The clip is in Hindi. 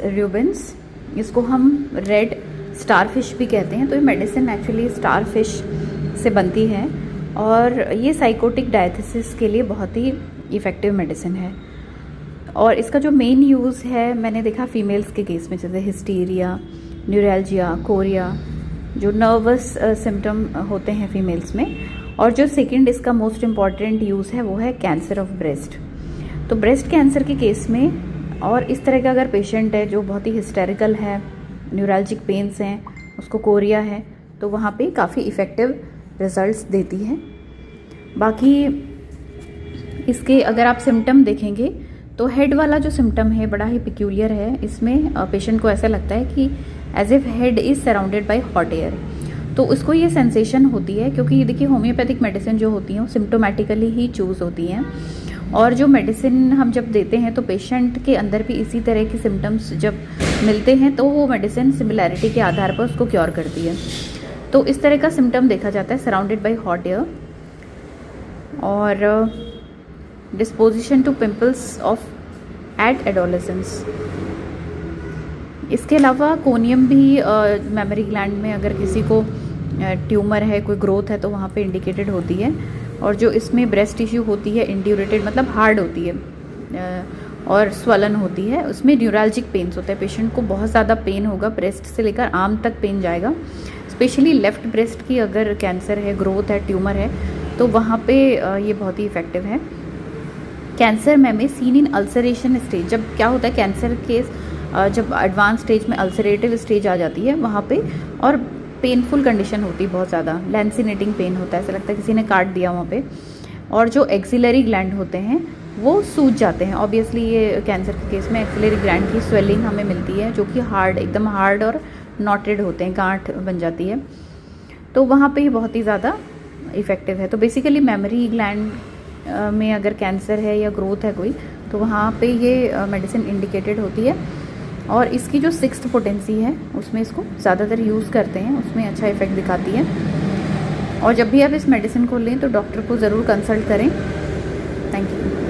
रूबिन्स, इसको हम रेड स्टार फिश भी कहते हैं। तो ये मेडिसिन एक्चुअली स्टार फिश से बनती है और ये साइकोटिक डायथिसिस के लिए बहुत ही इफ़ेक्टिव मेडिसिन है। और इसका जो मेन यूज़ है मैंने देखा फीमेल्स के केस में, जैसे हिस्टीरिया, न्यूरैल्जिया, कोरिया, जो नर्वस सिम्टम होते हैं फीमेल्स में। और जो सेकंड इसका मोस्ट इम्पॉर्टेंट यूज़ है वो है कैंसर ऑफ ब्रेस्ट। तो ब्रेस्ट कैंसर के केस में और इस तरह का अगर पेशेंट है जो बहुत ही हिस्टेरिकल है, न्यूरैल्जिक पेन्स हैं, उसको कोरिया है, तो वहाँ पे काफ़ी इफ़ेक्टिव रिजल्ट्स देती है। बाकी इसके अगर आप सिम्टम देखेंगे तो हेड वाला जो सिम्टम है बड़ा ही पिक्यूलियर है। इसमें पेशेंट को ऐसा लगता है कि as if head is surrounded by hot air. तो उसको ये सेंसेशन होती है, क्योंकि ये देखिए होम्योपैथिक मेडिसिन जो होती हैं वो सिम्टोमेटिकली ही चूज़ होती हैं। और जो मेडिसिन हम जब देते हैं तो पेशेंट के अंदर भी इसी तरह की सिम्टम्स जब मिलते हैं तो वो मेडिसिन सिमिलैरिटी के आधार पर उसको क्योर करती है। तो इस तरह का सिम्टम देखा जाता है, सराउंडेड बाय हॉट एयर। और disposition to pimples of at adolescence. इसके अलावा कोनियम भी मेमोरी ग्लैंड में अगर किसी को ट्यूमर है, कोई ग्रोथ है, तो वहाँ पे इंडिकेटेड होती है। और जो इसमें ब्रेस्ट टिश्यू होती है इंड्यूरेटेड, मतलब हार्ड होती है और स्वलन होती है, उसमें न्यूरैल्जिक पेन्स होते हैं। पेशेंट को बहुत ज़्यादा पेन होगा, ब्रेस्ट से लेकर आर्म तक पेन जाएगा। स्पेशली लेफ़्ट ब्रेस्ट की अगर कैंसर है, ग्रोथ है, ट्यूमर है, तो वहाँ पे ये बहुत ही इफ़ेक्टिव है। कैंसर में सीन इन अल्सरेशन स्टेज, जब क्या होता है कैंसर केस जब एडवांस स्टेज में अल्सरेटिव स्टेज आ जाती है वहाँ पे, और पेनफुल कंडीशन होती है, बहुत ज़्यादा लैंसिनेटिंग पेन होता है, ऐसा लगता है किसी ने काट दिया वहाँ पे। और जो एक्सिलरी ग्लैंड होते हैं वो सूज जाते हैं। ऑब्वियसली ये कैंसर के केस में एक्सिलरी ग्लैंड की स्वेलिंग हमें मिलती है, जो कि हार्ड, एकदम हार्ड और नॉटेड होते हैं, गांठ बन जाती है। तो वहाँ पे ये बहुत ही ज़्यादा इफ़ेक्टिव है। तो बेसिकली मेमोरी ग्लैंड में अगर कैंसर है या ग्रोथ है कोई, तो वहाँ पे ये मेडिसिन इंडिकेटेड होती है। और इसकी जो 6th पोटेंसी है उसमें इसको ज़्यादातर यूज़ करते हैं, उसमें अच्छा इफ़ेक्ट दिखाती है। और जब भी आप इस मेडिसिन को लें तो डॉक्टर को ज़रूर कंसल्ट करें। Thank you.